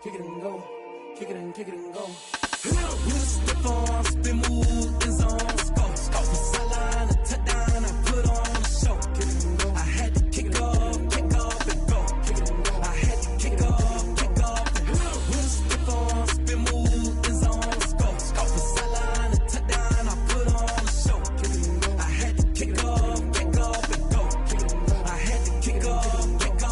kick it and go, kick it and go. With a step on, spin move, in zone, scope. From sideline to touchdown, I put on a show. Kick it and go. I had to kick off and go. Kick it and go. I had to kick off and go. With a step on, spin move, in zone, scope. From sideline to touchdown, I put on a show. Kick it and go. I had to kick off and go. Kick it and go. I had to kick off and go.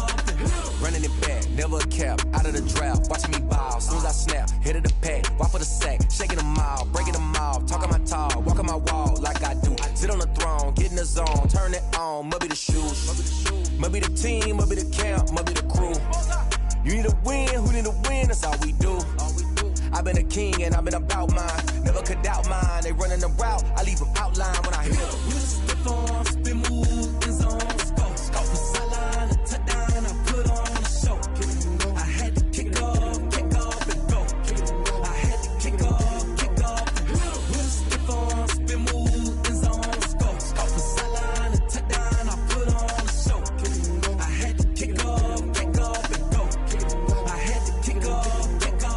Running it back, never a cap, out of the draft, watching me ball. Soon as I snap, hit of the pack, walk for the sack, shaking them all, breaking them off, talking my tall, walking my wall like I do. Sit on the throne, get in the zone, turn it on, must be the shoes, must be the team, must be the camp, must be the crew. You need a win, who need a win, that's all we do. I've been a king and I've been about mine, never could doubt mine. They running the route, I leave them outline when I hit them. With a step on, spin move, in zone, scope. From sideline to touchdown, I put on a show. I had to kick off and go. I had to kick off and go. With a step on, spin move, in zone, scope. From sideline to touchdown, I put on a show. I had to kick off and go. I had to kick off and go.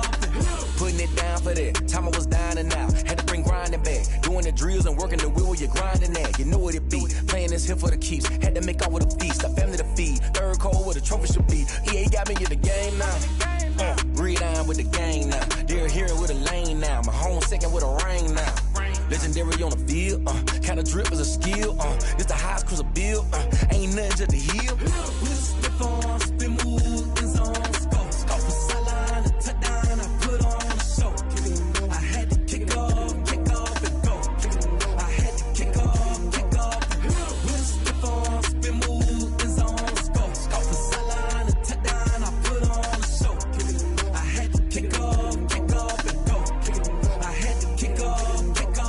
Putting it down for that, time I was down and out, had to bring grinding back, doing the drills and working the wheel where you're grinding at. You know what it be, playing this here for the keeps, had to make out with a feast, a family to feed, third cold where the trophy should be. EA got me in the game now, breathe on with the gang now, they're here with a lane now, my home second with a ring now. Legendary on the field, kinda drip is a skill, this the highest cruiser bill, ain't nothing just the hill. With a step on, spin move, in zone, scope. From sideline to touchdown, I put on a show. I had to kick off and go. I had to kick off and go. With a step on, spin move, in zone, scope. From sideline to touchdown, I put on a show. I had to kick off and go. I had to kick off and go.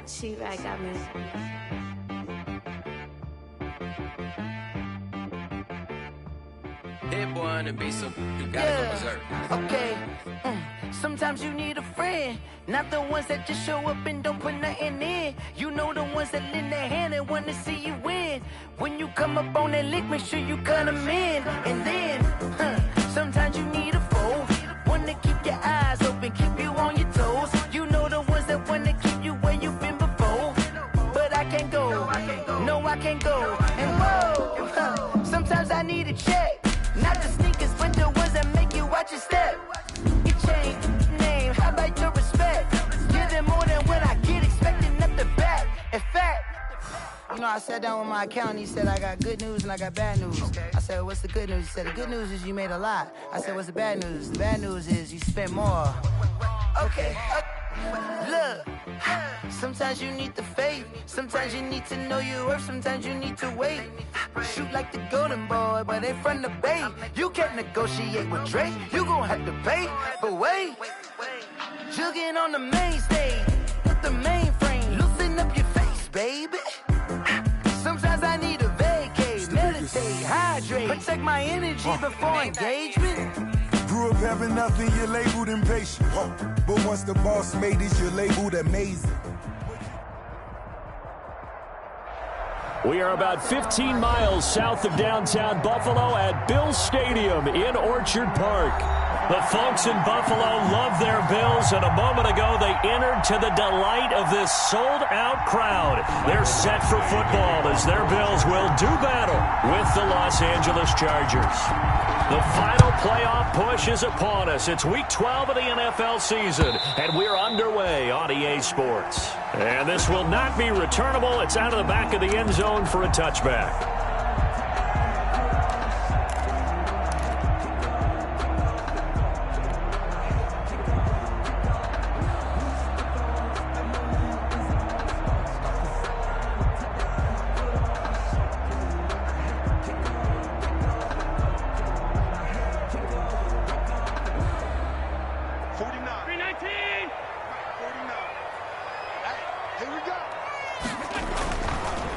She-Rag got me. Hit boy on the beat, so you gotta go berserk. Okay. Sometimes you need a friend, not the ones that just show up and don't put nothing in. You know the ones that lend their hand and want to see you win. When you come up on that lick, make sure you cut them in. And then, sometimes you need a foe, one to keep your eyes open, keep you on your toes. You know the ones that want to keep you where you've been before. But I can't go, no I can't go. And whoa, sometimes I need a check. Not the sneakers, but the ones that make you watch your step. You change name, how about your respect? Give them more than what I get, expecting up the back. In fact, you know, I sat down with my accountant, he said I got good news and I got bad news. I said, what's the good news? He said, the good news is you made a lot. I said, what's the bad news? The bad news is you spent more. Okay, look, sometimes you need the faith, sometimes you need to know your worth, sometimes you need to wait. Shoot like the golden boy, but ain't from the bay. You can't negotiate with Drake, you gon' have to pay. But wait, jugging on the main stage, with the mainframe, loosen up your face, baby. Sometimes I need a vacate, meditate, hydrate, protect my energy before engagement. Grew up having nothing, you're labeled impatient. But once the boss made it, you're labeled amazing. We are about 15 miles south of downtown Buffalo at Bills Stadium in Orchard Park. The folks in Buffalo love their Bills, and a moment ago they entered to the delight of this sold-out crowd. They're set for football as their Bills will do battle with the Los Angeles Chargers. The final playoff push is upon us. It's Week 12 of the NFL season, and we're underway on EA Sports. And this will not be returnable. It's out of the back of the end zone for a touchback.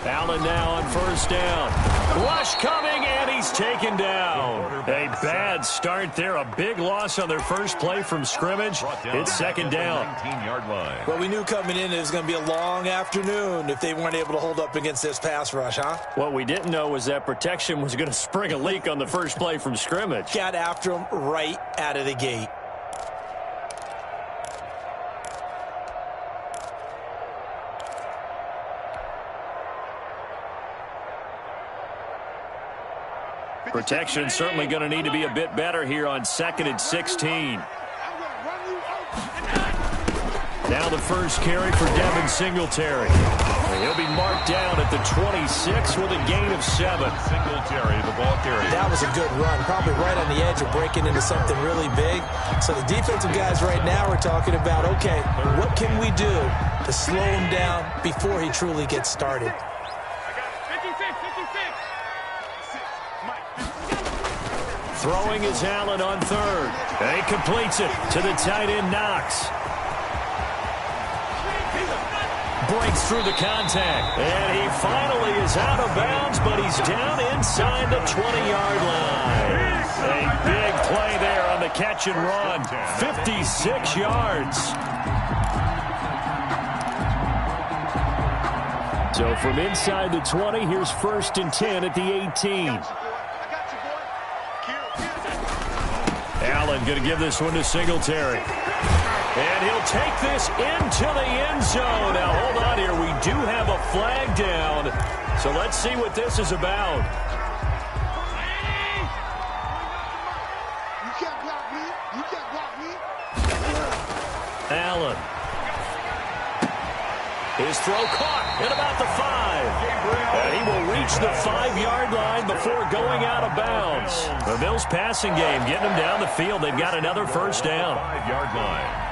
Allen now on first down. Rush coming, and he's taken down. A bad start there. A big loss on their first play from scrimmage. It's second down. 19-yard line. Well, we knew coming in it was going to be a long afternoon if they weren't able to hold up against this pass rush, huh? What we didn't know was that protection was going to spring a leak on the first play from scrimmage. Got after him right out of the gate. Protection certainly going to need to be a bit better here on 2nd and 16. Now the first carry for Devin Singletary. He'll be marked down at the 26 with a gain of 7. Singletary, the ball carrier. That was a good run, probably right on the edge of breaking into something really big. So the defensive guys right now are talking about, okay, what can we do to slow him down before he truly gets started? Throwing is Allen on third. And he completes it to the tight end, Knox. Breaks through the contact. And he finally is out of bounds, but he's down inside the 20-yard line. A big play there on the catch and run. 56 yards. So from inside the 20, here's 1st and 10 at the 18. Allen going to give this one to Singletary. And he'll take this into the end zone. Now, hold on here. We do have a flag down. So let's see what this is about. Allen. His throw caught at about the 5. And he will reach the 5-yard line before going out of bounds. The Bills passing game getting them down the field. They've got another first down. 5-yard line.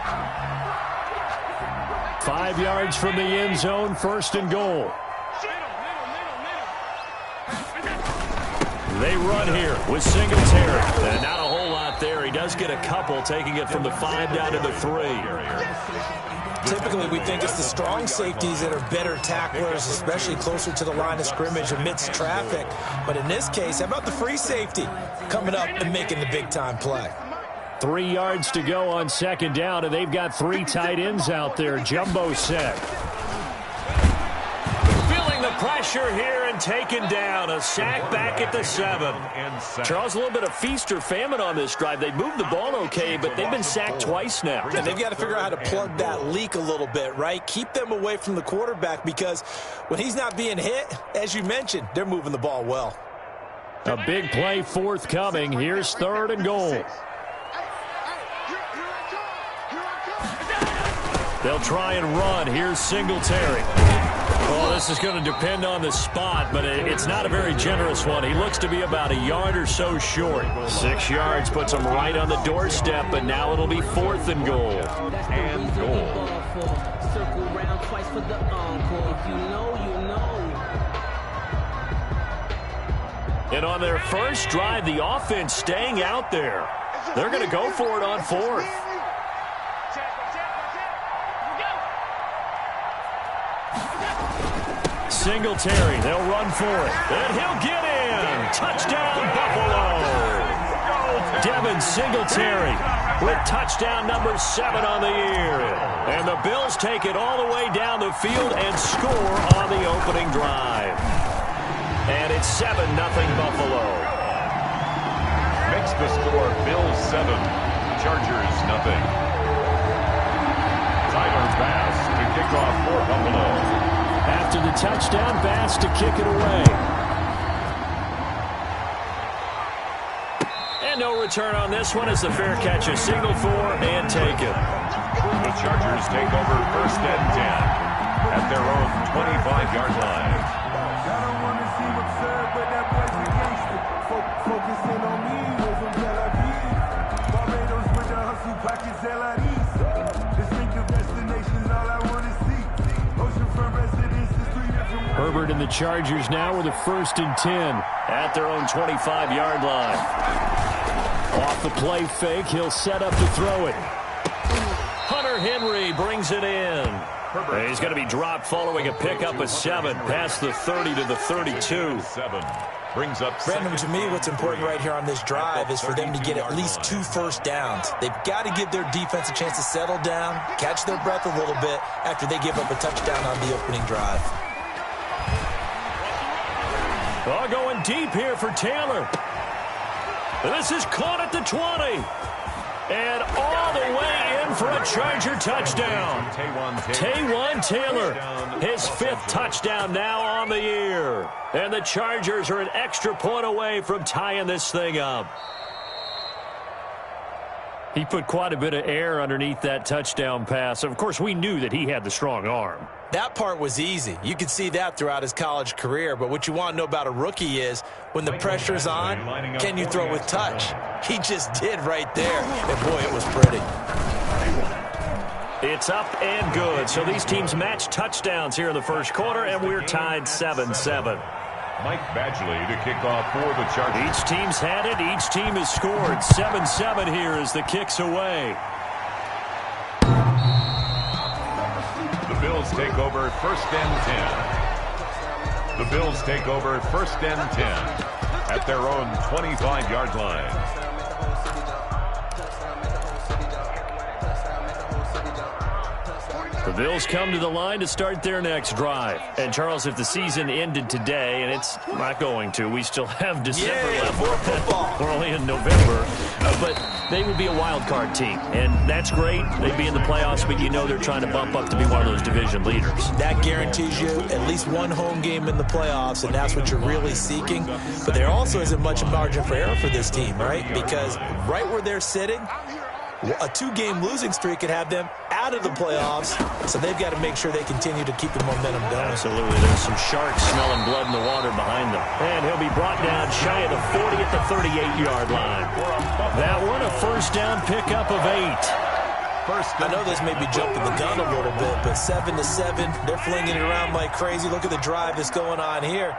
5 yards from the end zone, 1st and goal. They run here with Singletary. And not a whole lot there. He does get a couple, taking it from the 5 down to the 3. Typically, we think it's the strong safeties that are better tacklers, especially closer to the line of scrimmage amidst traffic. But in this case, how about the free safety coming up and making the big-time play? 3 yards to go on 2nd down, and they've got 3 tight ends out there. Jumbo set. Feeling the pressure here and taken down. A sack back at the 7. Charles, a little bit of feast or famine on this drive. They moved the ball okay, but they've been sacked twice now. And they've got to figure out how to plug that leak a little bit, right? Keep them away from the quarterback because when he's not being hit, as you mentioned, they're moving the ball well. A big play forthcoming. Here's 3rd and goal. They'll try and run. Here's Singletary. Well, this is going to depend on the spot, but it's not a very generous one. He looks to be about a yard or so short. 6 yards puts him right on the doorstep, but now it'll be 4th and goal. And goal. And on their first drive, the offense staying out there. They're going to go for it on 4th. Singletary, they'll run for it. And he'll get in. Touchdown, Buffalo. Devin Singletary with touchdown number 7 on the year. And the Bills take it all the way down the field and score on the opening drive. And it's 7-0 Buffalo. Makes the score Bills 7, Chargers 0. Tyler Bass to kick off for Buffalo. After the touchdown, Bass to kick it away. And no return on this one as the fair catch is signaled for and taken. The Chargers take over 1st and 10 at their own 25-yard line. I don't want to seem absurd, but that boy's a gangster. Focusing on me, we're from Tel Aviv. Barbados with the hustle pockets, LIDs. Distinctive destinations, all I want to see. Oceanfront residences, 3 different... Herbert and the Chargers now with a 1st and 10 at their own 25-yard line. Off the play fake, he'll set up to throw it. Hunter Henry brings it in. He's going to be dropped following a pickup of 7 past the 30 to the 32. 7 brings up Brandon, to me, what's important right here on this drive is for them to get at least 2 first downs. They've got to give their defense a chance to settle down, catch their breath a little bit after they give up a touchdown on the opening drive. Oh, going deep here for Taylor. This is caught at the 20. And all the way in for a Charger touchdown. Taywan Taylor, his 5th touchdown now on the year. And the Chargers are an extra point away from tying this thing up. He put quite a bit of air underneath that touchdown pass. Of course, we knew that he had the strong arm. That part was easy. You could see that throughout his college career. But what you want to know about a rookie is when the pressure's on, can you throw with touch? He just did right there. And, boy, it was pretty. It's up and good. So these teams match touchdowns here in the first quarter, and we're tied 7-7. Mike Badgley to kick off for the Chargers. Each team's had it. Each team has scored. 7-7 here as the kick's away. The Bills take over 1st and 10. The Bills take over 1st and 10 at their own 25-yard line. The Bills come to the line to start their next drive. And, Charles, if the season ended today, and it's not going to, we still have December left. More football. We're only in November. But they would be a wild card team. And that's great. They'd be in the playoffs, but you know they're trying to bump up to be one of those division leaders. That guarantees you at least one home game in the playoffs, and that's what you're really seeking. But there also isn't much margin for error for this team, right? Because right where they're sitting, a 2-game losing streak could have them out of the playoffs, so they've got to make sure they continue to keep the momentum going. Absolutely. There's some sharks smelling blood in the water behind them. And he'll be brought down shy of the 40 at the 38-yard line. That one, a first down pickup of 8. I know this may be jumping the gun a little bit, but 7-7, they're flinging it around like crazy. Look at the drive that's going on here.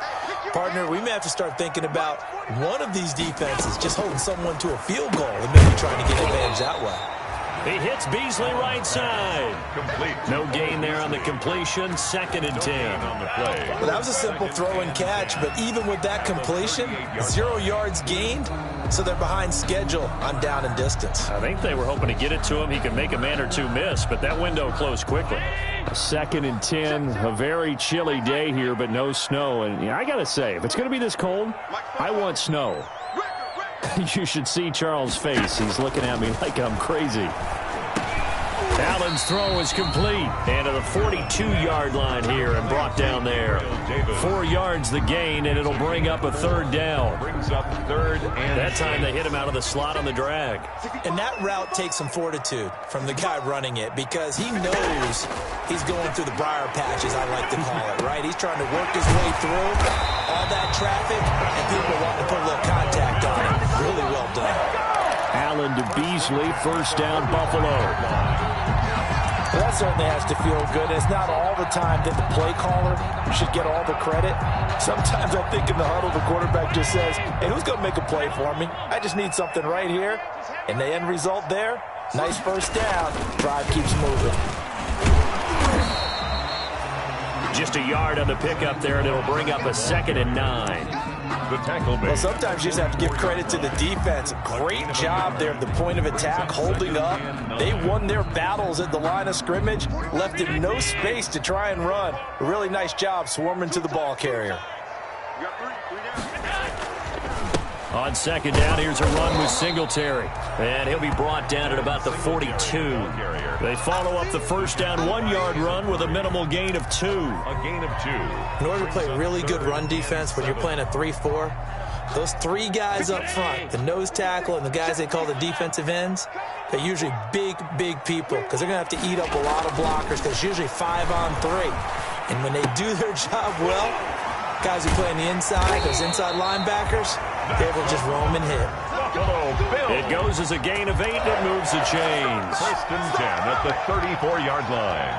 Partner, we may have to start thinking about one of these defenses just holding someone to a field goal and maybe trying to get advantage that way. He hits Beasley right side. Complete. No gain there on the completion. 2nd and 10. On the play. Well, that was a simple throw and catch, but even with that completion, 0 yards gained, so they're behind schedule on down and distance. I think they were hoping to get it to him. He could make a man or two miss, but that window closed quickly. 2nd and 10, a very chilly day here, but no snow. And I got to say, if it's going to be this cold, I want snow. You should see Charles' face. He's looking at me like I'm crazy. Allen's throw is complete. And to the 42-yard line here and brought down there. 4 yards the gain, and it'll bring up a 3rd down. Brings up 3rd and That time they hit him out of the slot on the drag. And that route takes some fortitude from the guy running it because he knows he's going through the briar patches, I like to call it, right? He's trying to work his way through all that traffic, and people want to put a little contact on him. Really well done. Allen to Beasley, first down, Buffalo. Well, that certainly has to feel good. It's not all the time that the play caller should get all the credit. Sometimes I think in the huddle, the quarterback just says, hey, who's going to make a play for me? I just need something right here. And the end result there, nice first down. Drive keeps moving. Just a yard on the pickup there, and it'll bring up a 2nd and 9. the tackle made. Well, sometimes you just have to give credit to the defense. Great job there at the point of attack, holding up. They won their battles at the line of scrimmage, left him no space to try and run. A really nice job swarming to the ball carrier. On 2nd down, here's a run with Singletary. And he'll be brought down at about the 42. They follow up the first down 1-yard run with a minimal gain of 2. A gain of 2. In order to play really good run defense when you're playing a 3-4, those 3 guys up front, the nose tackle and the guys they call the defensive ends, they're usually big, big people because they're going to have to eat up a lot of blockers because it's usually 5-on-3. And when they do their job well, guys who play on the inside, those inside linebackers, they will just roam and hit. It goes as a gain of 8, and it moves the chains. 1st and 10 at the 34-yard line.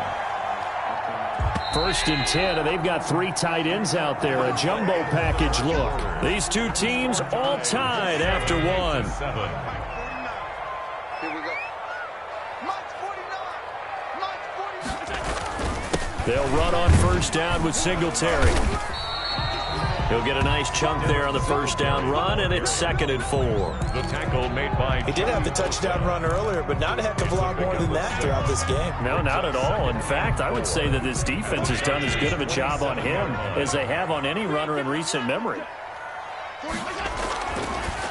1st and 10, and they've got 3 tight ends out there, a jumbo package look. These 2 teams all tied after 1. 7. They'll run on first down with Singletary. He'll get a nice chunk there on the first down run, and it's 2nd and 4. The tackle made by... He did have the touchdown run earlier, but not a heck of a lot more than that throughout this game. No, not at all. In fact, I would say that this defense has done as good of a job on him as they have on any runner in recent memory.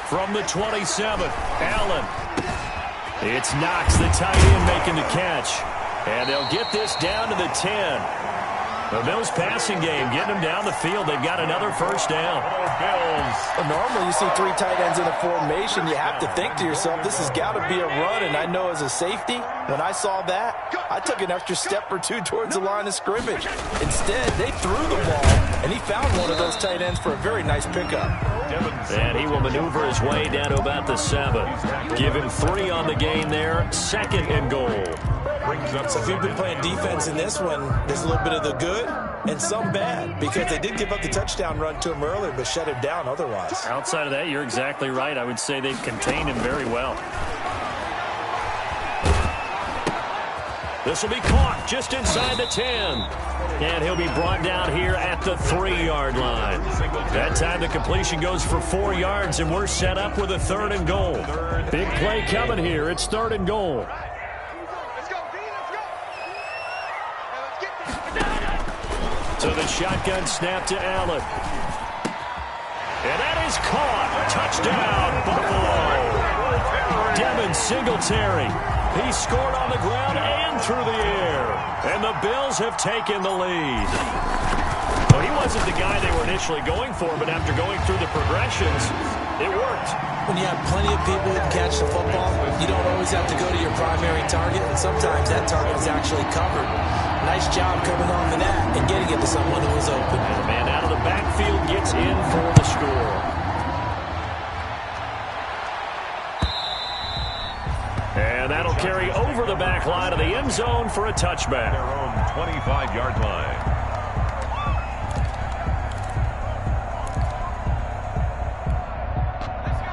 From the 27, Allen. It's Knox, the tight end, making the catch. And they'll get this down to the 10. The Bills passing game, getting them down the field. They've got another first down. Well, normally you see 3 tight ends in a formation. You have to think to yourself, this has got to be a run. And I know as a safety, when I saw that, I took an extra step or 2 towards the line of scrimmage. Instead, they threw the ball, and he found one of those tight ends for a very nice pickup. And he will maneuver his way down to about the 7. Give him 3 on the game there. 2nd and goal. So if you've been playing defense in this one, there's a little bit of the good and some bad, because they did give up the touchdown run to him earlier, but shut him down otherwise. Outside of that, you're exactly right. I would say they've contained him very well. This will be caught just inside the 10. And he'll be brought down here at the 3-yard line. That time the completion goes for 4 yards, and we're set up with a 3rd and goal. Big play coming here. It's 3rd and goal. So the shotgun snap to Allen. And that is caught. Touchdown, Buffalo. Devin Singletary. He scored on the ground and through the air. And the Bills have taken the lead. Well, he wasn't the guy they were initially going for, but after going through the progressions, it worked. When you have plenty of people who can catch the football, you don't always have to go to your primary target, and sometimes that target is actually covered. Nice job coming on to that and getting it to someone who was open. And the man out of the backfield gets in for the score. And that'll carry over the back line of the end zone for a touchback. Their own 25-yard line.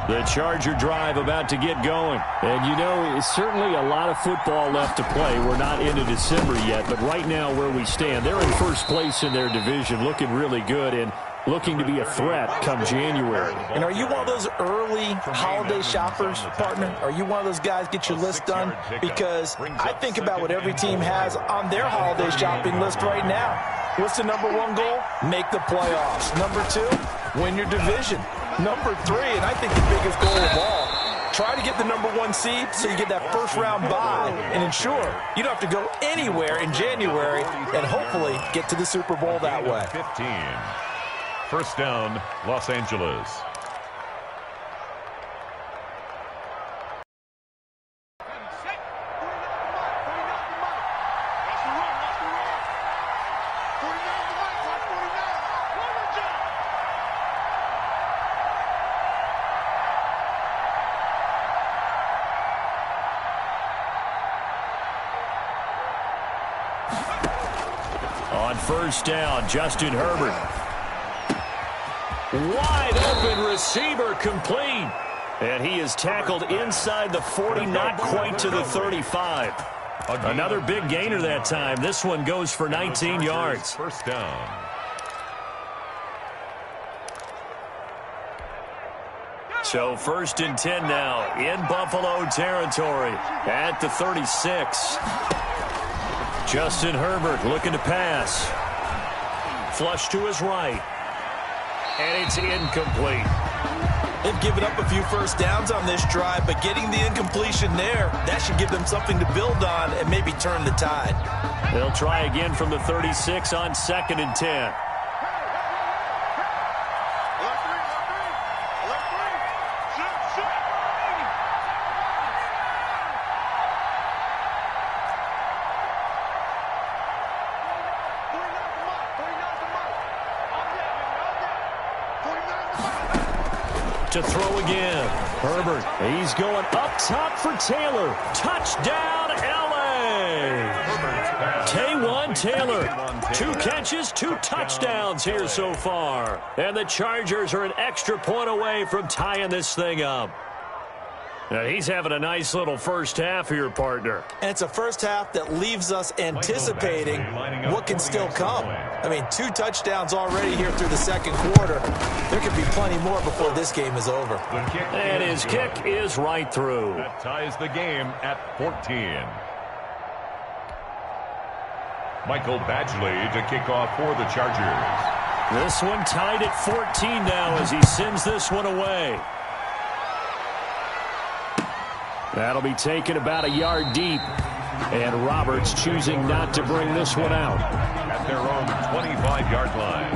The Charger drive about to get going. And, you know, it's certainly a lot of football left to play. We're not into December yet, but right now where we stand, they're in first place in their division, looking really good and looking to be a threat come January. And are you one of those early holiday shoppers, partner? Are you one of those guys get your list done? Because I think about what every team has on their holiday shopping list right now. What's the #1 goal? Make the playoffs. #2, win your division. #3, and I think the biggest goal of all, try to get the #1 seed so you get that first-round bye and ensure you don't have to go anywhere in January and hopefully get to the Super Bowl that way. 15. First down, Los Angeles. On first down, Justin Herbert. Wide open receiver, complete. And he is tackled inside the 40, not quite to the 35. Another big gainer that time. This one goes for 19 yards. First down. So 1st and 10 now in Buffalo territory at the 36. Justin Herbert looking to pass. Flush to his right. And it's incomplete. They've given up a few first downs on this drive, but getting the incompletion there, that should give them something to build on and maybe turn the tide. They'll try again from the 36 on 2nd and 10. To throw again. Herbert, he's going up top for Taylor. Touchdown, L.A. Taywan Taylor. 2 catches, 2 touchdowns here so far. And the Chargers are an extra point away from tying this thing up. He's having a nice little first half here, partner. And it's a first half that leaves us anticipating what can still come. I mean, 2 touchdowns already here through the second quarter. There could be plenty more before this game is over. And his kick is right through. That ties the game at 14. Michael Badgley to kick off for the Chargers. This one tied at 14 now as he sends this one away. That'll be taken about a yard deep. And Roberts choosing not to bring this one out. At their own 25-yard line.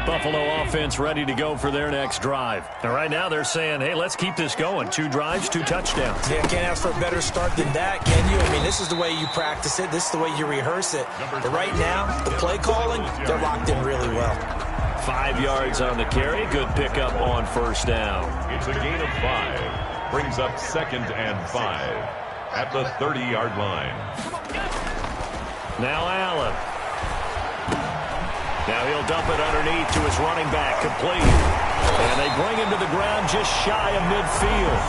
Buffalo offense ready to go for their next drive. And right now they're saying, hey, let's keep this going. 2 drives, 2 touchdowns. Yeah, can't ask for a better start than that, can you? I mean, this is the way you practice it. This is the way you rehearse it. But right now, the play calling, they're locked in really well. 5 yards on the carry. Good pickup on first down. It's a gain of 5. Brings up 2nd and 5 at the 30-yard line. Now Allen. Now he'll dump it underneath to his running back, complete. And they bring him to the ground just shy of midfield.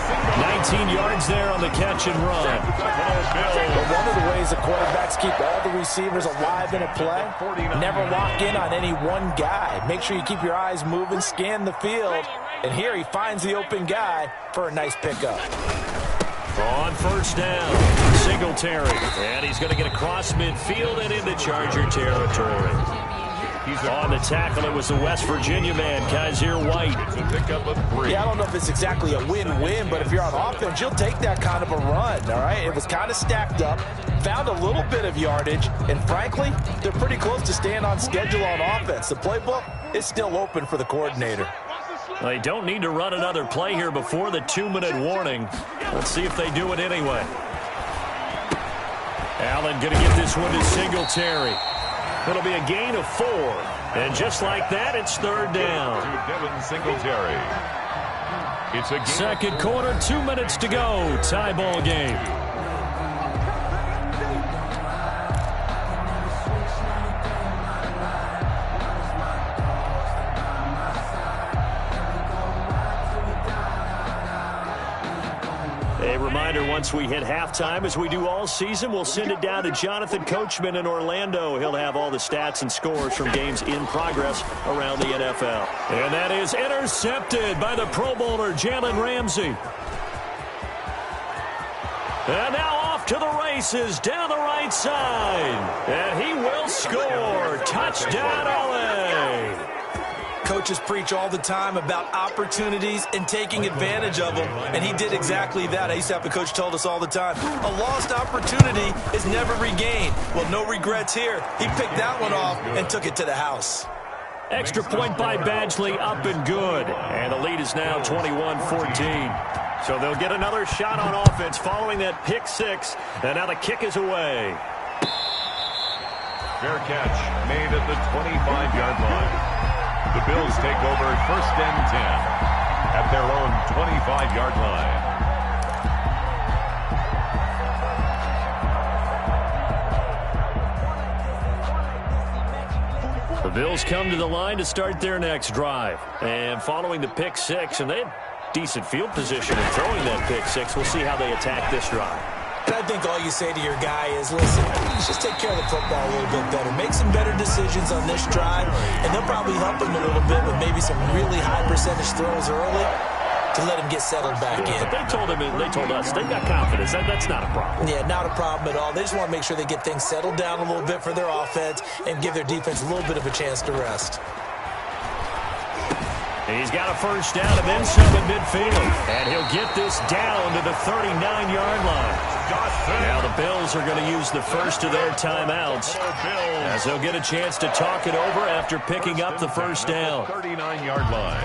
19 yards there on the catch and run. But one of the ways the quarterbacks keep all the receivers alive in a play, never lock in on any one guy. Make sure you keep your eyes moving, scan the field. And here he finds the open guy for a nice pickup. On first down, Singletary. And he's going to get across midfield and into Charger territory. On the tackle, it was the West Virginia man, Kaiser White. It's a pickup of 3. Yeah, I don't know if it's exactly a win-win, but if you're on offense, you'll take that kind of a run, all right? It was kind of stacked up, found a little bit of yardage, and frankly, they're pretty close to staying on schedule on offense. The playbook is still open for the coordinator. They don't need to run another play here before the 2-minute warning. Let's see if they do it anyway. Allen going to get this one to Singletary. It'll be a gain of 4. And just like that, it's 3rd down. To Devin Singletary. It's a second quarter, 2 minutes to go. Tie ball game. A reminder, once we hit halftime, as we do all season, we'll send it down to Jonathan Coachman in Orlando. He'll have all the stats and scores from games in progress around the NFL. And that is intercepted by the Pro Bowler, Jalen Ramsey. And now off to the races down the right side. And he will score. Touchdown, LA. Coaches preach all the time about opportunities and taking advantage of them, and he did exactly that. I used to have a coach told us all the time, a lost opportunity is never regained. Well, no regrets here. He picked that one off and took it to the house. Extra point by Badgley, up and good. And the lead is now 21-14. So they'll get another shot on offense following that pick 6, and now the kick is away. fair catch made at the 25-yard line. The Bills take over 1st and 10 at their own 25-yard line. The Bills come to the line to start their next drive. And following the pick 6, and they had decent field position in throwing that pick 6. We'll see how they attack this drive. And I think all you say to your guy is, listen, just take care of the football a little bit better. Make some better decisions on this drive, and they'll probably help him a little bit with maybe some really high percentage throws early to let him get settled back in. But they told us, they've got confidence. That's not a problem. Yeah, not a problem at all. They just want to make sure they get things settled down a little bit for their offense and give their defense a little bit of a chance to rest. He's got a first down and then some at midfield. And he'll get this down to the 39-yard line. Now the Bills are going to use the first of their timeouts as they'll get a chance to talk it over after picking up the first down. 39-yard line.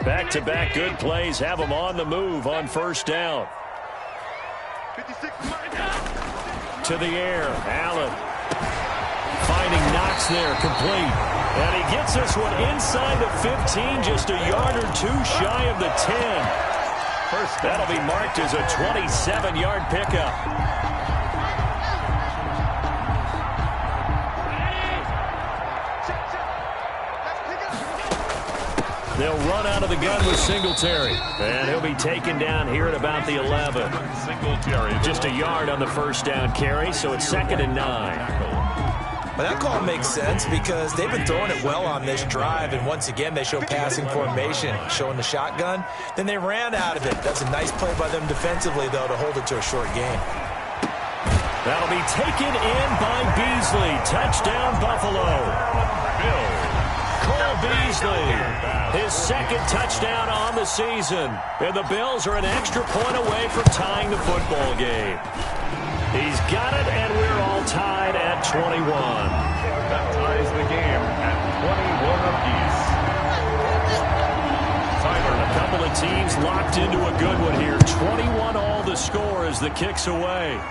Back-to-back good plays have them on the move on first down. To the air, Allen. Finding Knox there, complete. And he gets this one inside the 15, just a yard or two shy of the 10. That'll be marked as a 27-yard pickup. They'll run out of the gun with Singletary. And he'll be taken down here at about the 11. Just a yard on the first down carry, so it's 2nd and 9. Well, that call makes sense because they've been throwing it well on this drive, and once again they show passing formation, showing the shotgun. Then they ran out of it. That's a nice play by them defensively, though, to hold it to a short game. That'll be taken in by Beasley. Touchdown, Buffalo. Cole Beasley, his 2nd touchdown on the season. And the Bills are an extra point away from tying the football game. He's got it, and we're all tied at 21. That ties the game at 21 apiece. Tyler. A couple of teams locked into a good one here. 21 all the score as the kick's away.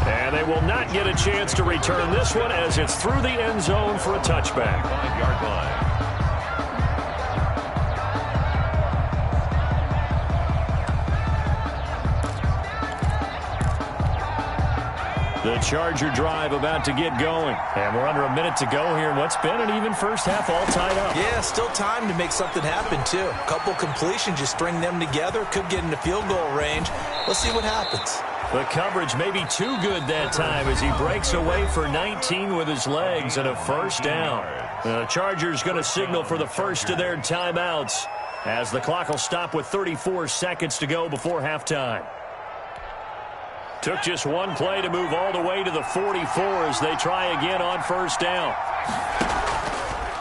And they will not get a chance to return this one as it's through the end zone for a touchback. 5-yard line. The Charger drive about to get going. And we're under a minute to go here in what's been an even first half, all tied up. Yeah, still time to make something happen, too. A couple completions, just string them together. Could get into field goal range. Let's see what happens. The coverage may be too good that time as he breaks away for 19 with his legs and a first down. The Chargers going to signal for the first of their timeouts as the clock will stop with 34 seconds to go before halftime. Took just one play to move all the way to the 44 as they try again on first down.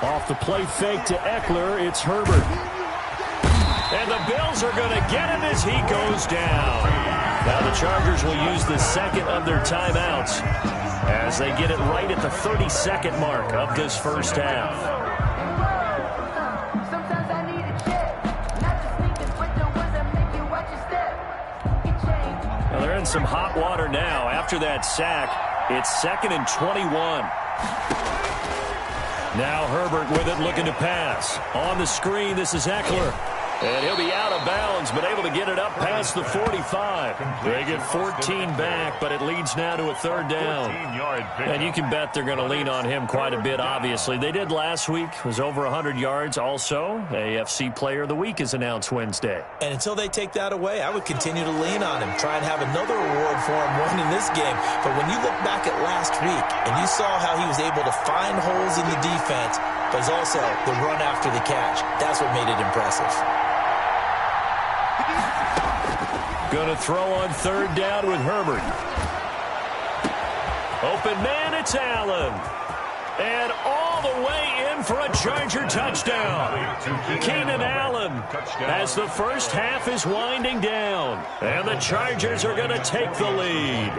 Off the play fake to Eckler, it's Herbert. And the Bills are going to get him as he goes down. Now the Chargers will use the 2nd of their timeouts as they get it right at the 32nd mark of this first half. Well, they're in some hot water now. After that sack, it's 2nd and 21. Now Herbert with it, looking to pass. On the screen, this is Eckler. And he'll be out of bounds, but able to get it up past the 45. They get 14 back, but it leads now to a 3rd down. And you can bet they're going to lean on him quite a bit, obviously. They did last week. It was over 100 yards. Also, AFC Player of the Week is announced Wednesday. And until they take that away, I would continue to lean on him. Try and have another award for him winning this game. But when you look back at last week, and you saw how he was able to find holes in the defense, but it's also the run after the catch. That's what made it impressive. Going to throw on 3rd down with Herbert. Open man, it's Allen. And all the way in for a Charger touchdown. Keenan Allen as the first half is winding down. And the Chargers are going to take the lead.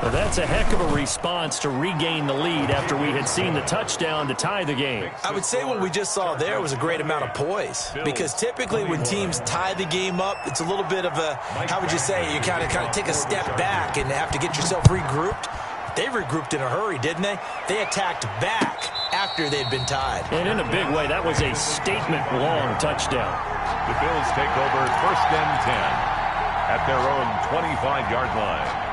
Well, that's a heck of a response to regain the lead after we had seen the touchdown to tie the game. I would say what we just saw there was a great amount of poise, because typically when teams tie the game up, it's a little bit of a, how would you say, you kind of take a step back and have to get yourself regrouped. They regrouped in a hurry, didn't they? They attacked back after they'd been tied. And in a big way, that was a statement-long touchdown. The Bills take over 1st and 10 at their own 25-yard line.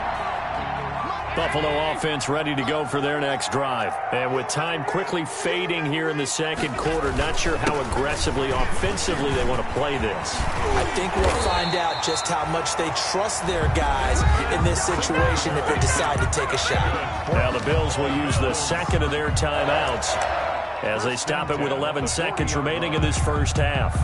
Buffalo offense ready to go for their next drive. And with time quickly fading here in the 2nd quarter, not sure how aggressively, offensively they want to play this. I think we'll find out just how much they trust their guys in this situation if they decide to take a shot. Now the Bills will use the 2nd of their timeouts as they stop it with 11 seconds remaining in this first half.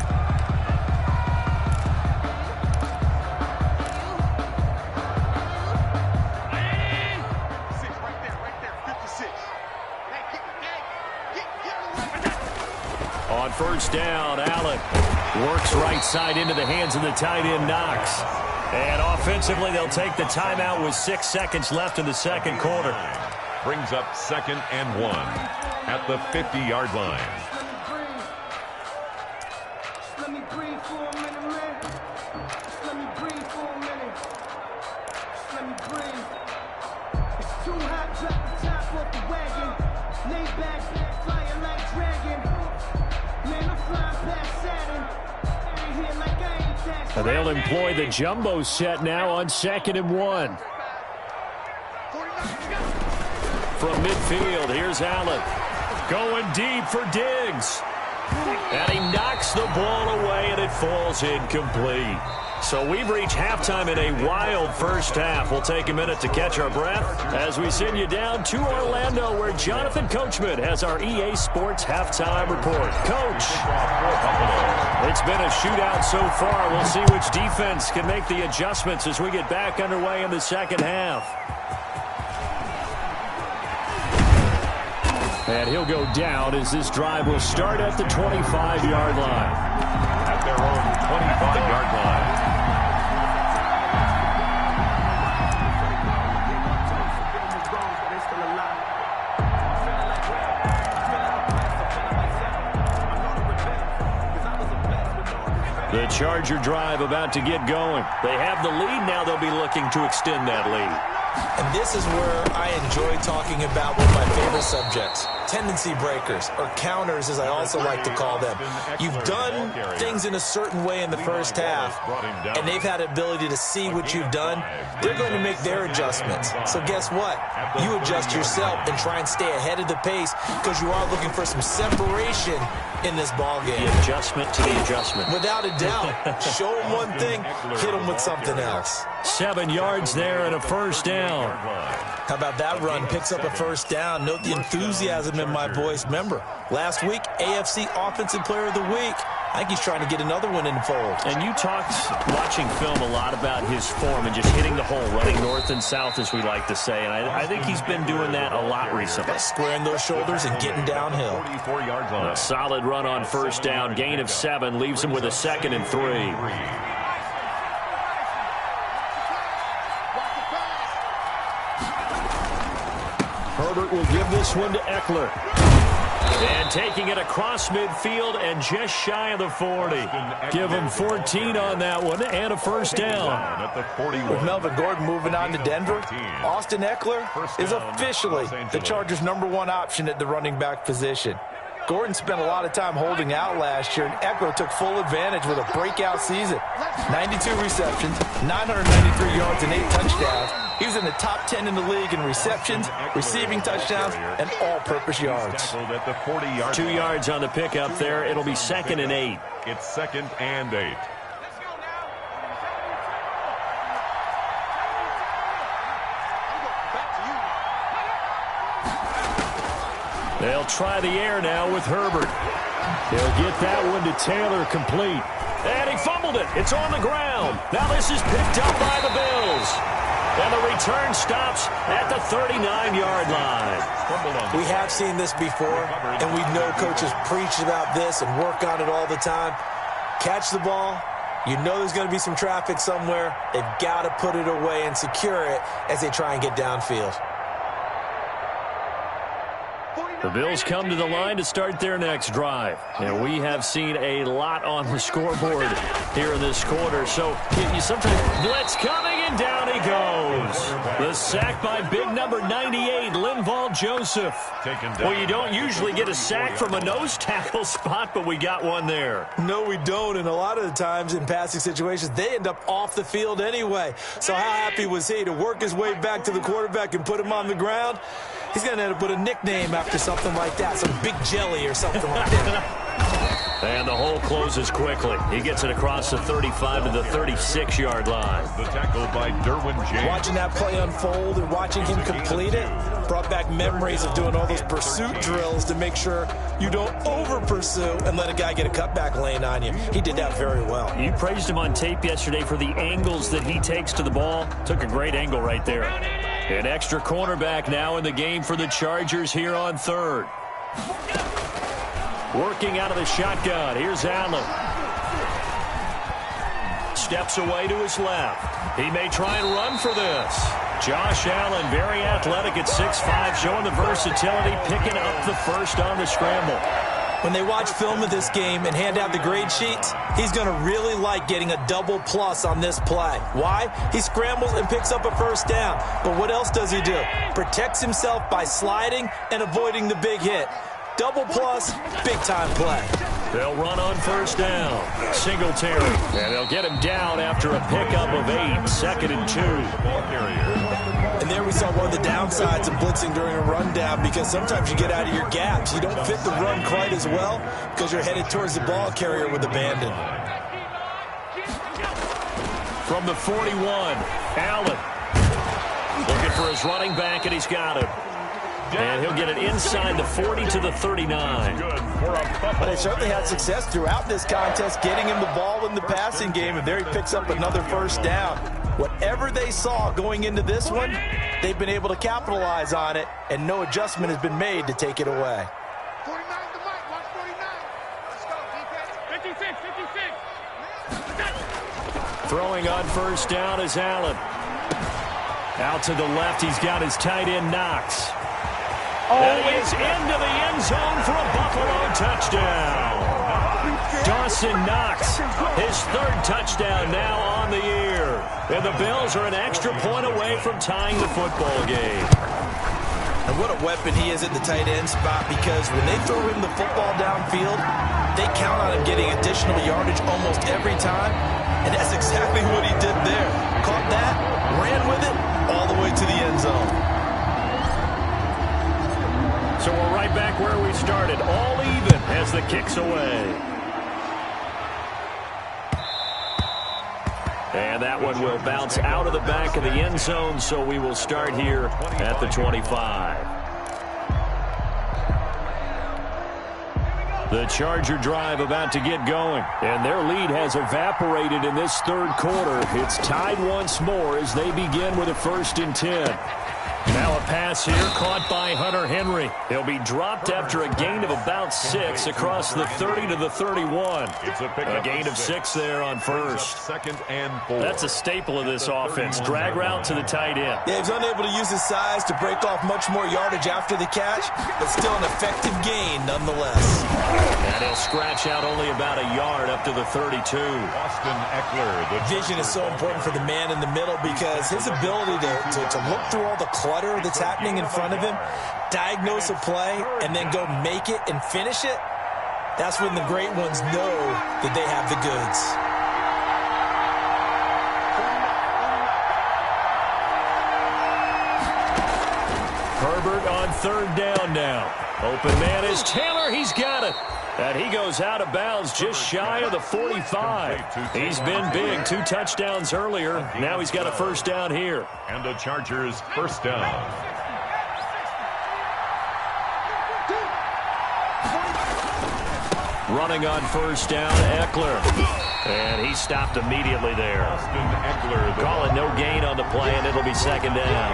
On first down, Allen works right side into the hands of the tight end, Knox. And offensively, they'll take the timeout with 6 seconds left in the 2nd quarter. Brings up 2nd and 1 at the 50-yard line. Let me breathe for a minute, man. Let me breathe for a minute. Let me breathe. It's too hot, drop the top off the wagon. Lay back, flying like dragon. Man, I'm flying past Saturn. Out here like I ain't that. They'll employ the jumbo set now on 2nd and 1. From midfield, here's Allen. Going deep for Diggs. And he knocks the ball away, and it falls incomplete. So we've reached halftime in a wild first half. We'll take a minute to catch our breath as we send you down to Orlando, where Jonathan Coachman has our EA Sports halftime report. Coach, it's been a shootout so far. We'll see which defense can make the adjustments as we get back underway in the second half. And he'll go down as this drive will start at the 25-yard line. At their own 25-yard line. The Charger drive about to get going. They have the lead now. They'll be looking to extend that lead. And this is where I enjoy talking about one of my favorite subjects, tendency breakers, or counters as I also like to call them. You've done things in a certain way in the first half, and they've had the ability to see what you've done. They're going to make their adjustments. So guess what? You adjust yourself and try and stay ahead of the pace because you are looking for some separation in this ball game. The adjustment to the adjustment. Without a doubt. Show them one thing, hit them with something else. 7 yards there and a first down. How about that run? Picks up a first down. Note the enthusiasm in my voice. Remember, last week, AFC Offensive Player of the Week. I think he's trying to get another one in the fold. And you talked, watching film, a lot about his form and just hitting the hole, running north and south, as we like to say. And I think he's been doing that a lot recently. Squaring those shoulders and getting downhill. 44-yard line. A solid run on first down. Gain of 7 leaves him with a 2nd and 3. Herbert will give this one to Eckler. And taking it across midfield and just shy of the 40. Give him 14 on that one and a first down. With Melvin Gordon moving on to Denver, Austin Eckler is officially the Chargers' #1 option at the running back position. Gordon spent a lot of time holding out last year, and Eckler took full advantage with a breakout season. 92 receptions, 993 yards, and 8 touchdowns. He was in the top 10 in the league in receptions, receiving touchdowns, and all-purpose yards. 2 yards on the pickup there. It'll be 2nd and 8. It's 2nd and 8. They'll try the air now with Herbert. They'll get that one to Taylor, complete. And he fumbled it. It's on the ground. Now this is picked up by the Bills. And the return stops at the 39-yard line. We have seen this before, and we know coaches preach about this and work on it all the time. Catch the ball. You know there's going to be some traffic somewhere. They've got to put it away and secure it as they try and get downfield. The Bills come to the line to start their next drive. And we have seen a lot on the scoreboard here in this quarter. So you sometimes blitz coming, and down he goes. The sack by big number 98, Linval Joseph. Well, you don't usually get a sack from a nose tackle spot, but we got one there. No, we don't. And a lot of the times in passing situations, they end up off the field anyway. So how happy was he to work his way back to the quarterback and put him on the ground? He's going to end up with a nickname after something like that, some Big Jelly or something like that. And the hole closes quickly. He gets it across the 35 to the 36-yard line. The tackle by Derwin James. Watching that play unfold and watching him complete it brought back memories of doing all those pursuit drills to make sure you don't over-pursue and let a guy get a cutback lane on you. He did that very well. You praised him on tape yesterday for the angles that he takes to the ball. Took a great angle right there. An extra cornerback now in the game for the Chargers here on 3rd. Working out of the shotgun. Here's Allen. Steps away to his left. He may try and run for this. Josh Allen, very athletic at 6'5", showing the versatility, picking up the first on the scramble. When they watch film of this game and hand out the grade sheets, he's going to really like getting a double plus on this play. Why? He scrambles and picks up a first down. But what else does he do? Protects himself by sliding and avoiding the big hit. Double plus, big-time play. They'll run on first down. Singletary. And they'll get him down after a pickup of 8. 2nd and 2. And And there we saw one of the downsides of blitzing during a rundown, because sometimes you get out of your gaps. You don't fit the run quite as well because you're headed towards the ball carrier with abandon. From the 41, Allen. Looking for his running back, and he's got him. And he'll get it inside the 40 to the 39. But they certainly had success throughout this contest getting him the ball in the passing game, and there he picks up another first down. Whatever they saw going into this one, they've been able to capitalize on it, and no adjustment has been made to take it away. 49 to Mike, watch 49. Let's go, DK. 56. Throwing on first down is Allen. Out to the left, he's got his tight end, Knox. And he is into the end zone for a Buffalo touchdown. Dawson Knox, his third touchdown now on the year. And the Bills are an extra point away from tying the football game. And what a weapon he is at the tight end spot, because when they throw him the football downfield, they count on him getting additional yardage almost every time. And that's exactly what he did there. Caught that, ran with it, all the way to the end zone. So we're right back where we started, all even as the kick's away. And that one will bounce out of the back of the end zone, so we will start here at the 25. The Charger drive about to get going, and their lead has evaporated in this third quarter. It's tied once more as they begin with a 1st and 10. Now a pass here caught by Hunter Henry. He'll be dropped after a gain of about 6 across the 30 to the 31. It's a gain of 6 there on first. 2nd and 4. That's a staple of this offense. Drag route to the tight end. Yeah, he's unable to use his size to break off much more yardage after the catch, but still an effective gain nonetheless. And he'll scratch out only about a yard up to the 32. Austin Eckler. The Vision is so important for the man in the middle, because his ability to look through all the clutter that's happening in front of him, diagnose a play, and then go make it and finish it, that's when the great ones know that they have the goods. Herbert on 3rd down now. Open man is Taylor. He's got it. And he goes out of bounds just shy of the 45. He's been big. 2 touchdowns earlier. Now he's got a 1st down here. And the Chargers' 1st down. Running on 1st down, Eckler. And he stopped immediately there. Austin Eckler. Calling no gain on the play, and it'll be 2nd down.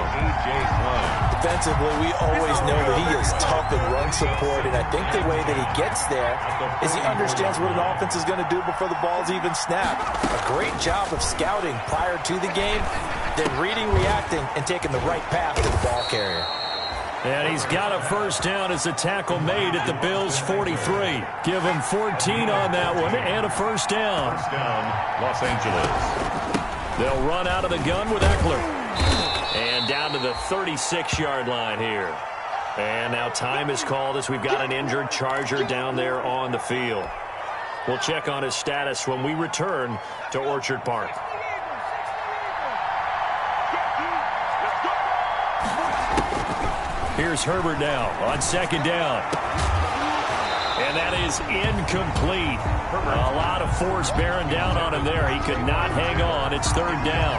Defensively, we always know that he is tough in run support, and I think the way that he gets there is he understands what an offense is going to do before the ball's even snapped. A great job of scouting prior to the game, then reading, reacting, and taking the right path to the ball carrier. And he's got a 1st down as a tackle made at the Bills' 43. Give him 14 on that one and a 1st down. 1st down, Los Angeles. They'll run out of the gun with Eckler. And down to the 36-yard line here. And now time is called as we've got an injured Charger down there on the field. We'll check on his status when we return to Orchard Park. Here's Herbert now on 2nd down. And that is incomplete. A lot of force bearing down on him there. He could not hang on. It's 3rd down.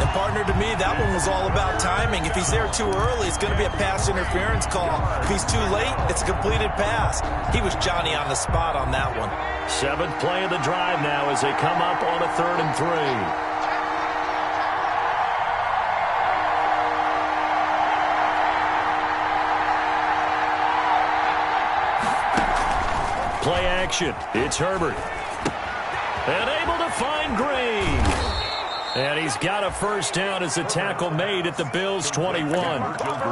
And partner, to me, that one was all about timing. If he's there too early, it's going to be a pass interference call. If he's too late, it's a completed pass. He was Johnny on the spot on that one. 7th play of the drive now as they come up on a 3rd and 3. Play action. It's Herbert. And able to find Green. And he's got a 1st down as a tackle made at the Bills' 21.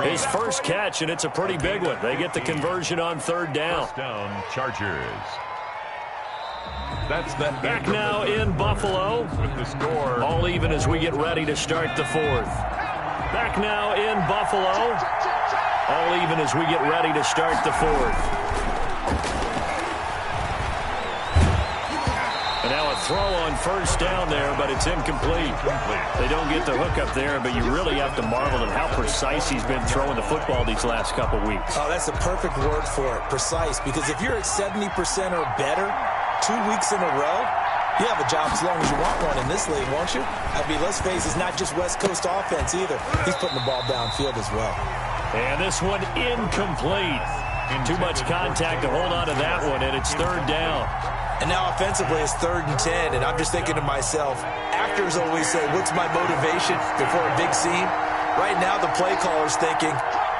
His 1st catch, and it's a pretty big one. They get the conversion on 3rd down. 1st down, Chargers. That's that. Back now in Buffalo. With the score. All even as we get ready to start the 4th. Back now in Buffalo. All even as we get ready to start the 4th. And Now a throw on first down there, but it's incomplete. They don't get the hook up there, but you really have to marvel at how precise he's been throwing the football these last couple weeks. Oh, that's the perfect word for it, precise. Because if you're at 70% or better 2 weeks in a row, you have a job as long as you want one in this league, won't you? I mean, let's face it, it's not just West Coast offense either. He's putting the ball downfield as well. And this one incomplete. Too much contact to hold on to that one, and it's third down. And now offensively it's 3rd and 10, and I'm just thinking to myself, actors always say, what's my motivation before a big scene? Right now the play caller's thinking,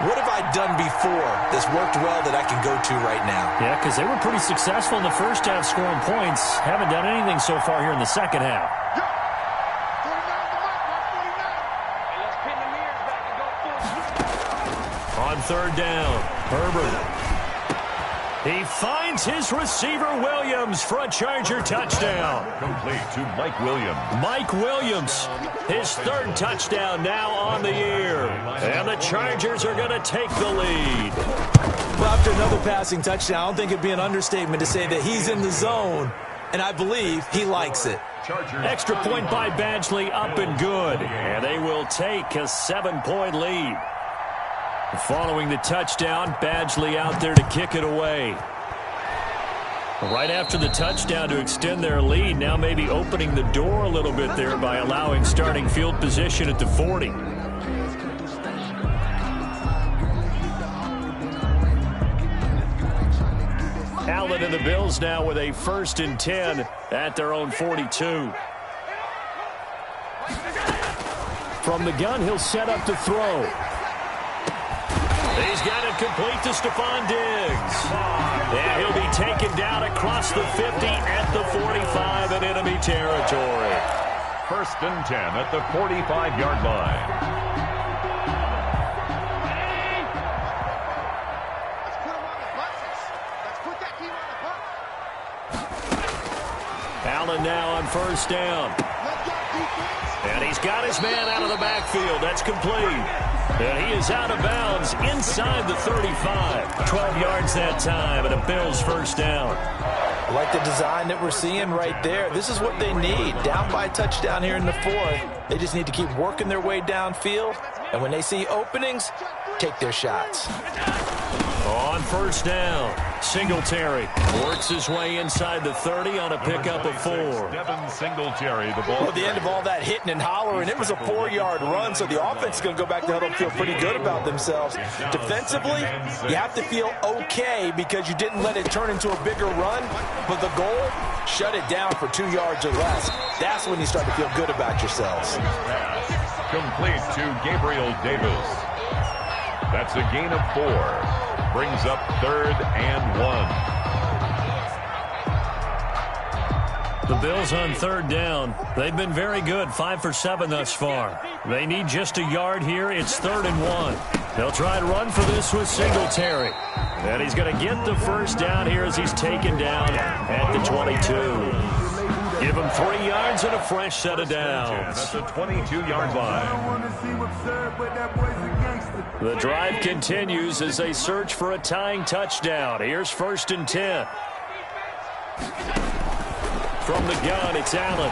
what have I done before that's worked well that I can go to right now? Yeah, because they were pretty successful in the first half scoring points. Haven't done anything so far here in the second half. On third down, Herbert. He finds his receiver, Williams, for a Charger touchdown. Complete to Mike Williams. Mike Williams, his 3rd touchdown now on the year. And the Chargers are going to take the lead. Well, after another passing touchdown, I don't think it'd be an understatement to say that he's in the zone, and I believe he likes it. Extra point by Badgley, up and good. And they will take a 7-point lead. Following the touchdown, Badgley out there to kick it away. Right after the touchdown to extend their lead, now maybe opening the door a little bit there by allowing starting field position at the 40. Allen and the Bills now with a 1st and 10 at their own 42. From the gun, he'll set up to throw. He's got it complete to Stephon Diggs. And he'll be taken down across the 50 at the 45 in enemy territory. 1st and 10 at the 45-yard line. Let's put him on the buses. Let's put that team on the bus. Allen now on 1st down. And he's got his man out of the backfield. That's complete. And he is out of bounds inside the 35. 12 yards that time, and a Bills 1st down. I like the design that we're seeing right there. This is what they need. Down by a touchdown here in the 4th. They just need to keep working their way downfield. And when they see openings, take their shots. On 1st down, Singletary works his way inside the 30 on a pickup of 4. Devin Singletary, the ball. Well, at the end of all that hitting and hollering, it was a 4-yard run, so the offense is going to go back to huddle and feel pretty good about themselves. Defensively, you have to feel okay because you didn't let it turn into a bigger run, but the goal, shut it down for 2 yards or less. That's when you start to feel good about yourselves. Complete to Gabriel Davis. That's a gain of 4. Brings up 3rd and 1. The Bills on 3rd down. They've been very good, 5 for 7 thus far. They need just a yard here. It's 3rd and 1. They'll try to run for this with Singletary. And he's going to get the 1st down here as he's taken down at the 22. Give him 3 yards and a fresh set of downs. At the 22-yard line. The drive continues as they search for a tying touchdown. Here's 1st and 10. From the gun, it's Allen.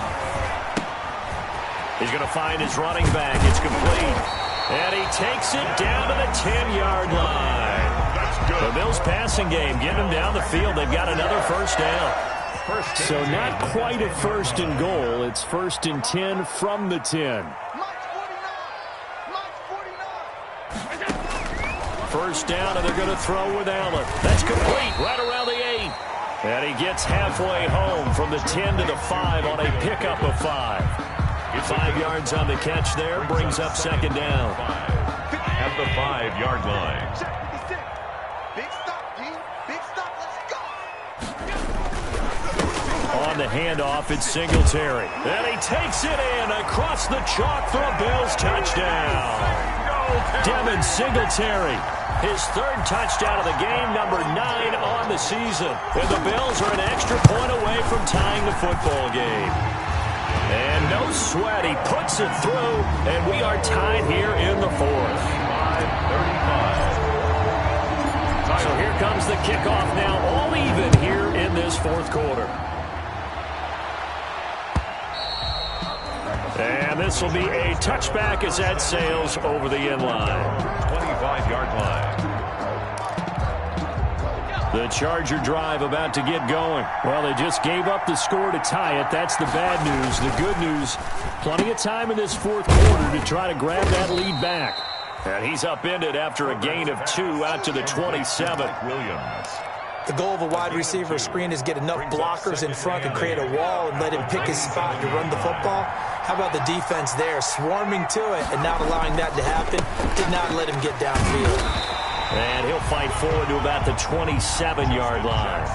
He's going to find his running back. It's complete. And he takes it down to the 10-yard line. That's good. The Bills passing game, getting them down the field. They've got another 1st down. So not quite a 1st and goal. It's 1st and 10 from the 10. 1st down, and they're going to throw with Allen. That's complete, right around the 8. And he gets halfway home from the 10 to the 5 on a pickup of 5. 5 yards on the catch there, brings up 2nd down. At the 5-yard line. Big stop, D. Big stop. Let's go. On the handoff, it's Singletary. And he takes it in across the chalk for a Bills touchdown. Devin Singletary, his 3rd touchdown of the game, number 9 on the season. And the Bills are an extra point away from tying the football game. And no sweat, he puts it through, and we are tied here in the 4th. 5:35. So here comes the kickoff now, all even here in this 4th quarter. And this will be a touchback as that sails over the end line. 25-yard line. The Charger drive about to get going. Well, they just gave up the score to tie it. That's the bad news. The good news, plenty of time in this fourth quarter to try to grab that lead back. And he's upended after a gain of 2 out to the 27. Williams. The goal of a wide receiver screen is get enough blockers in front to create a wall and let him pick his spot to run the football. How about the defense there, swarming to it and not allowing that to happen? Did not let him get downfield. And he'll fight forward to about the 27-yard line.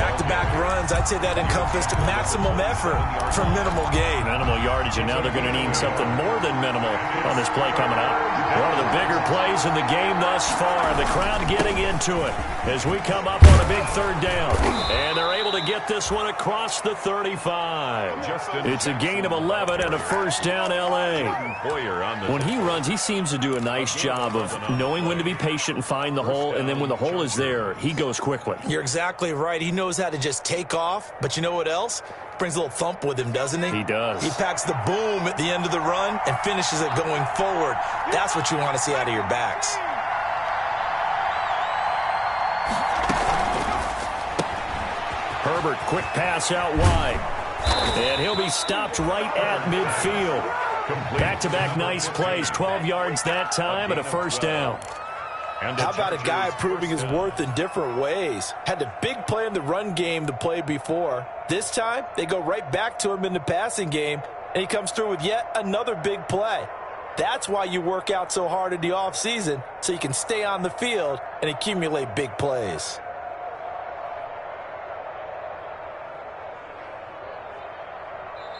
Back-to-back runs, I'd say that encompassed maximum effort for minimal gain. Minimal yardage, and now they're going to need something more than minimal on this play coming up. One of the bigger plays in the game thus far. The crowd getting into it as we come up on a big third down. And they're able to get this one across the 35. It's a gain of 11 and a first down, L.A. When he runs, he seems to do a nice job of knowing when to be patient and find the hole, and then when the hole is there, he goes quickly. You're exactly right. He knows how to just take off, but you know what else? Brings a little thump with him, doesn't he? He does. He packs the boom at the end of the run and finishes it going forward. That's what you want to see out of your backs. Herbert, quick pass out wide. And he'll be stopped right at midfield. Back-to-back nice plays, 12 yards that time and a first down. How about a guy proving his worth in different ways? Had a big play in the run game the play before. This time, they go right back to him in the passing game, and he comes through with yet another big play. That's why you work out so hard in the offseason, so you can stay on the field and accumulate big plays.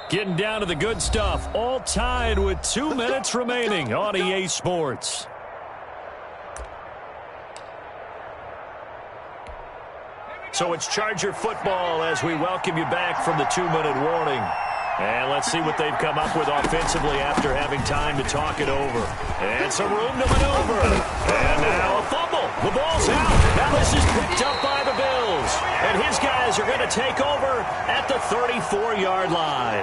Getting down to the good stuff, all tied with 2 minutes remaining on EA Sports. So it's Charger football as we welcome you back from the 2-minute warning. And let's see what they've come up with offensively after having time to talk it over. And some room to maneuver. And now a fumble. The ball's out. Now this is picked up by the Bills. And his guys are going to take over at the 34-yard line.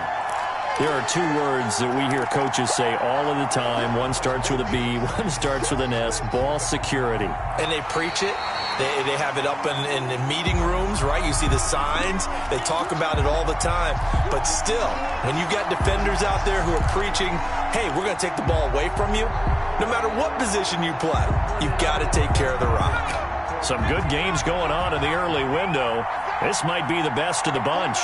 There are 2 words that we hear coaches say all of the time. One starts with a B, one starts with an S, ball security. And they preach it. They have it up in meeting rooms, right? You see the signs. They talk about it all the time. But still, when you got defenders out there who are preaching, hey, we're going to take the ball away from you, no matter what position you play, you've got to take care of the rock. Some good games going on in the early window. This might be the best of the bunch.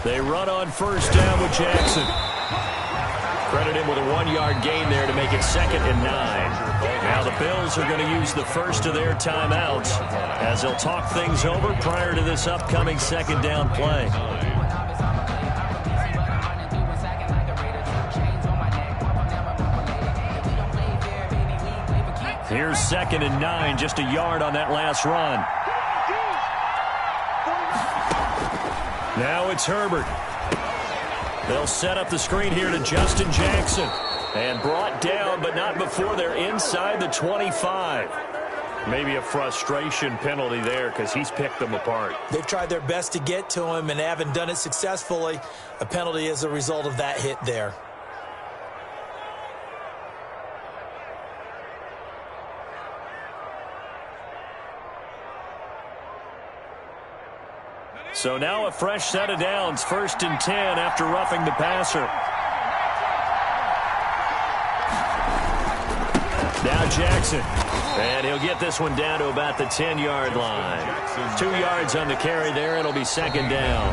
They run on first down with Jackson. Credit him with a 1-yard gain there to make it 2nd and 9. Now the Bills are going to use the first of their timeouts as they'll talk things over prior to this upcoming 2nd down play. Here's 2nd and 9, just a yard on that last run. Now it's Herbert. They'll set up the screen here to Justin Jackson. And brought down, but not before they're inside the 25. Maybe a frustration penalty there because he's picked them apart. They've tried their best to get to him and haven't done it successfully. A penalty as a result of that hit there. So now a fresh set of downs, 1st and 10 after roughing the passer. Now Jackson. And he'll get this one down to about the 10-yard line. 2 yards on the carry there. It'll be 2nd down.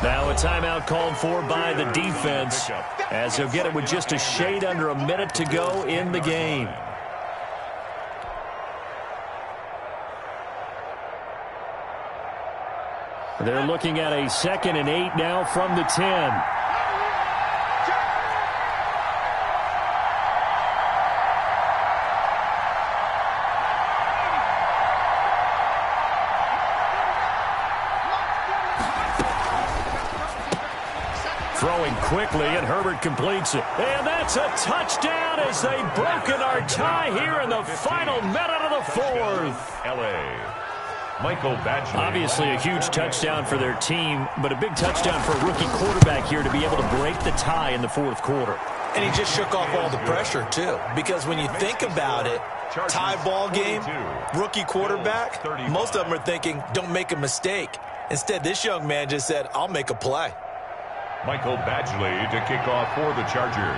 Now a timeout called for by the defense as he'll get it with just a shade under a minute to go in the game. They're looking at a 2nd and 8 now from the 10. quickly, and Herbert completes it. And that's a touchdown as they've broken our tie here in the final minute of the fourth. L.A. Michael Badgley. Obviously a huge touchdown for their team, but a big touchdown for a rookie quarterback here to be able to break the tie in the fourth quarter. And he just shook off all the pressure, too. Because when you think about it, tie ball game, rookie quarterback, most of them are thinking, don't make a mistake. Instead, this young man just said, I'll make a play. Michael Badgley to kick off for the Chargers.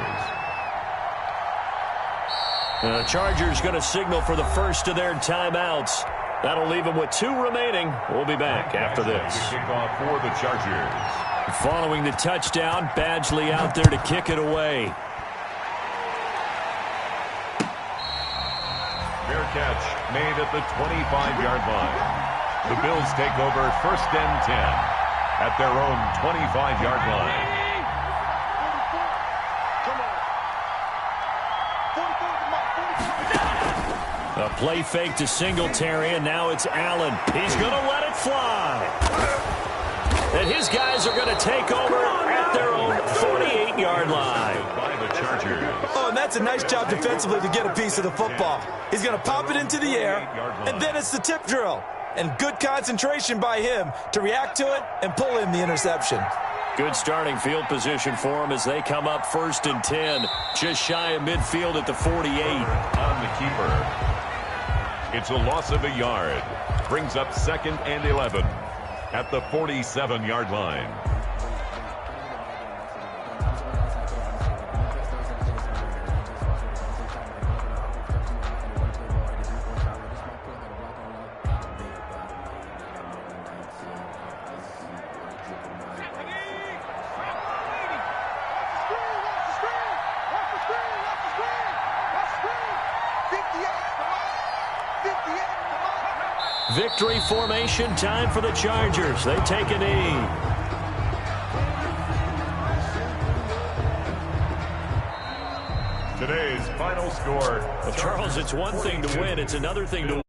The Chargers going to signal for the first of their timeouts. That'll leave them with 2 remaining. We'll be back after this. To kick off for the Chargers. Following the touchdown, Badgley out there to kick it away. Fair catch made at the 25-yard line. The Bills take over first and 10 at their own 25-yard line. A play fake to Singletary, and now it's Allen. He's going to let it fly. And his guys are going to take over at their own 48-yard line. By the Chargers. Oh, and that's a nice job defensively to get a piece of the football. He's going to pop it into the air, and then it's the tip drill. And good concentration by him to react to it and pull in the interception. Good starting field position for him as they come up first and 10. Just shy of midfield at the 48. On the keeper. It's a loss of a yard. Brings up second and 11 at the 47-yard line. Victory formation time for the Chargers. They take a knee. Today's final score. Well, Charles, it's one thing to win. It's another thing to